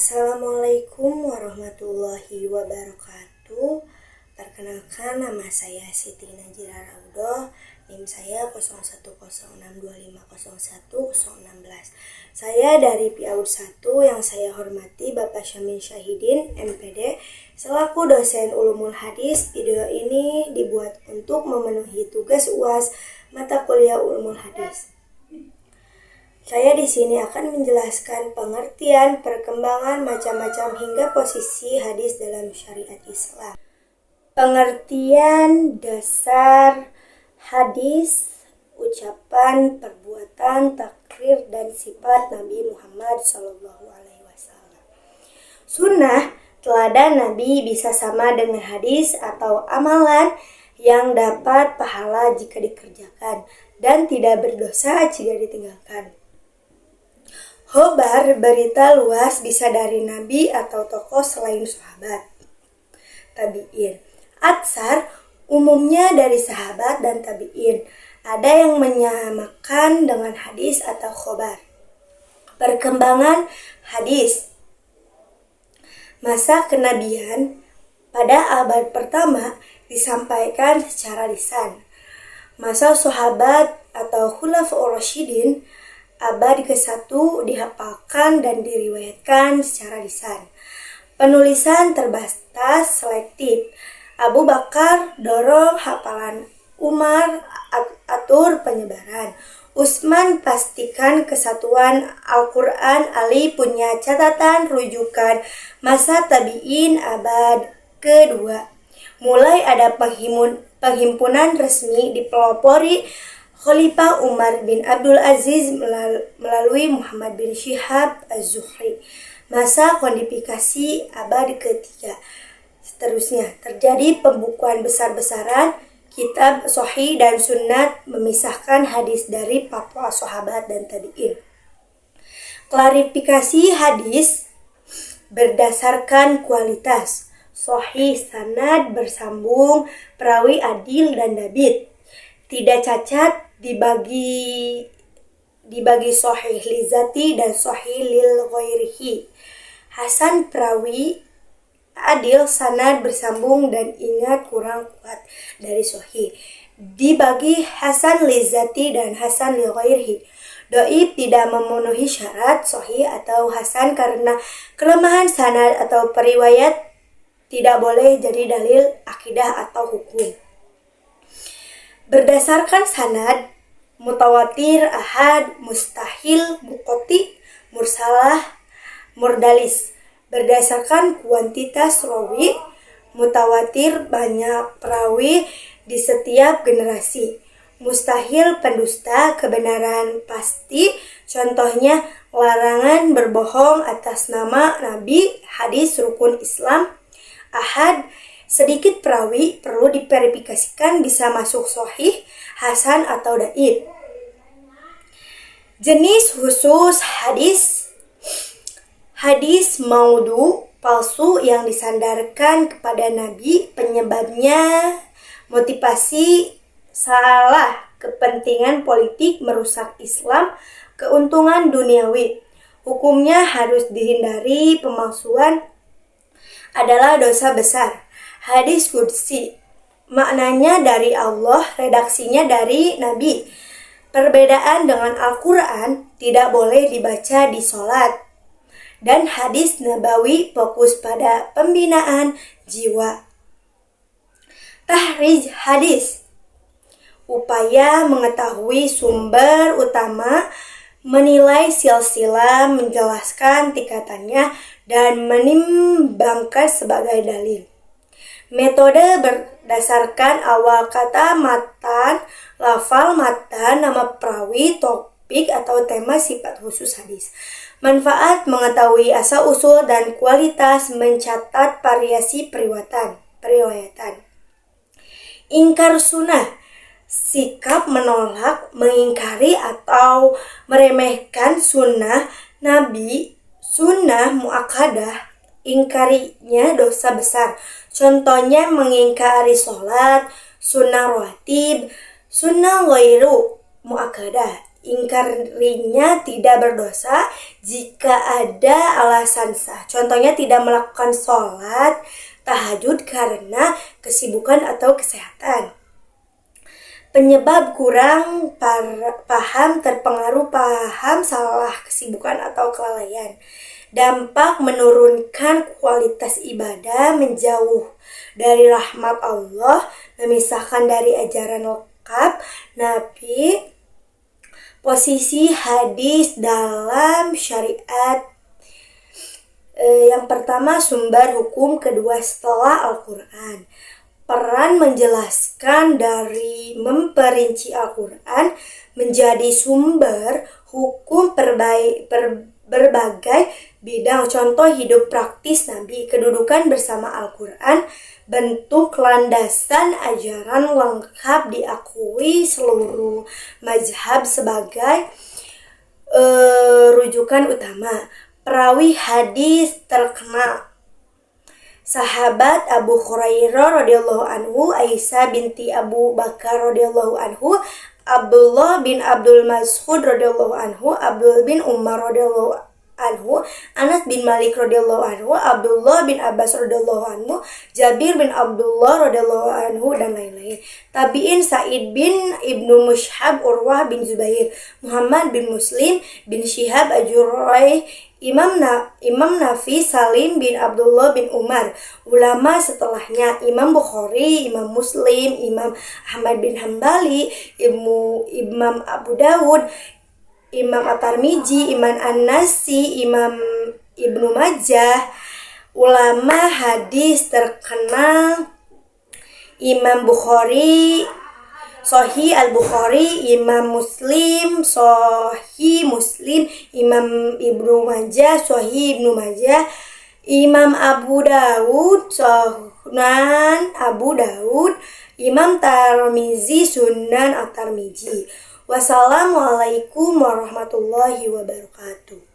Assalamualaikum warahmatullahi wabarakatuh. Perkenalkan, nama saya Siti Najira Raudoh. NIM saya 0106250116. Saya dari PAUD 1 yang saya hormati Bapak Syamin Syahidin, MPD, selaku dosen Ulumul Hadis. Video ini dibuat untuk memenuhi tugas UAS mata kuliah Ulumul Hadis. Saya di sini akan menjelaskan pengertian, perkembangan, macam-macam hingga posisi hadis dalam syariat Islam. Pengertian dasar hadis, ucapan, perbuatan, takrir, dan sifat Nabi Muhammad SAW. Sunnah, teladan Nabi bisa sama dengan hadis atau amalan yang dapat pahala jika dikerjakan dan tidak berdosa jika ditinggalkan. Khobar, berita luas, bisa dari Nabi atau tokoh selain sahabat. Tabi'in. Atsar, umumnya dari sahabat dan tabi'in. Ada yang menyamakan dengan hadis atau khobar. Perkembangan hadis. Masa kenabian pada abad pertama disampaikan secara lisan. Masa sahabat atau khulafaur rasyidin abad ke-1 dihafalkan dan diriwayatkan secara lisan. Penulisan terbatas selektif. Abu Bakar dorong hafalan, Umar atur penyebaran, Utsman pastikan kesatuan Al-Quran, Ali punya catatan rujukan. Masa tabi'in abad ke-2. Mulai ada penghimpunan resmi dipelopori Khalifah Umar bin Abdul Aziz melalui Muhammad bin Syihab Az-Zuhri. Masa kodifikasi abad ke-3. Seterusnya, terjadi pembukuan besar-besaran, kitab Sahih dan Sunnat memisahkan hadis dari fatwa sahabat dan tabi'in. Klarifikasi hadis berdasarkan kualitas. Sahih, sanad bersambung, perawi adil dan dabit. Tidak cacat, dibagi sahih li zati dan sahih lil ghairihi. Hasan, perawi adil, sanad bersambung dan ingat kurang kuat dari sahih. Dibagi hasan li zati dan hasan lil ghairihi. Dhaif, tidak memenuhi syarat sahih atau hasan karena kelemahan sanad atau periwayat, tidak boleh jadi dalil akidah atau hukum. Berdasarkan sanad, mutawatir, ahad, mustahil, muqoti, mursalah, murdalis. Berdasarkan kuantitas rawi, mutawatir, banyak perawi di setiap generasi. Mustahil, pendusta, kebenaran pasti. Contohnya, larangan berbohong atas nama Nabi, hadis rukun Islam. Ahad, sedikit perawi, perlu diverifikasikan bisa masuk sahih, hasan atau dhaif. Jenis khusus hadis. Hadis maudhu, palsu yang disandarkan kepada Nabi, penyebabnya motivasi salah, kepentingan politik, merusak Islam, keuntungan duniawi. Hukumnya harus dihindari, pemalsuan adalah dosa besar. Hadis qudsi, maknanya dari Allah, redaksinya dari Nabi. Perbedaan dengan Al-Quran, tidak boleh dibaca di sholat. Dan hadis nabawi fokus pada pembinaan jiwa. Tahrij hadis, upaya mengetahui sumber utama, menilai silsilah, menjelaskan tingkatannya, dan menimbangkan sebagai dalil. Metode berdasarkan awal kata matan, lafal matan, nama perawi, topik atau tema, sifat khusus hadis. Manfaat mengetahui asal-usul dan kualitas, mencatat variasi periwayatan. Ingkar sunnah, sikap menolak, mengingkari atau meremehkan sunnah Nabi, sunnah muakkadah, ingkarinya dosa besar. Contohnya mengingkari sholat, sunnah rawatib, sunnah ghairu muakkadah. ingkarinya tidak berdosa jika ada alasan sah. Contohnya tidak melakukan sholat tahajud karena kesibukan atau kesehatan. Penyebab kurang paham, terpengaruh paham, salah, kesibukan atau kelalaian. Dampak menurunkan kualitas ibadah, menjauh dari rahmat Allah, memisahkan dari ajaran lengkap Nabi. Posisi hadis dalam syariat. Yang pertama sumber hukum, kedua setelah Al-Quran. Peran menjelaskan dari memperinci Al-Quran menjadi sumber hukum berbagai bidang. Contoh hidup praktis Nabi, kedudukan bersama Al-Quran, bentuk landasan ajaran lengkap diakui seluruh mazhab sebagai rujukan utama. Perawi hadis terkenal sahabat Abu Hurairah radhiyallahu anhu, Aisyah binti Abu Bakar radhiyallahu anhu, Abdullah bin Abdul Mas'ud radhiyallahu anhu, Abdul bin Umar radhiyallahu anhu, Anas bin Malik radhiyallahu anhu, Abdullah bin Abbas radhiyallahu anhu, Jabir bin Abdullah radhiyallahu anhu, dan lain-lain. Tabi'in Sa'id bin Ibnu Mushab, Urwah bin Zubair, Muhammad bin Muslim bin Syihab Ajurrai, Imam Nafi, Salim bin Abdullah bin Umar. Ulama setelahnya Imam Bukhari, Imam Muslim, Imam Ahmad bin Hambali, Imam Abu Dawud, Imam At-Tirmidzi, Imam An-Nasi, Imam Ibnu Majah. Ulama hadis terkenal Imam Bukhari, Sahih Al-Bukhari, Imam Muslim, Sahih Muslim, Imam Ibnu Majah, Sahih Ibnu Majah, Imam Abu Dawud, Sunan Abu Dawud, Imam Tirmidzi, Sunan At-Tirmidzi. Wassalamualaikum warahmatullahi wabarakatuh.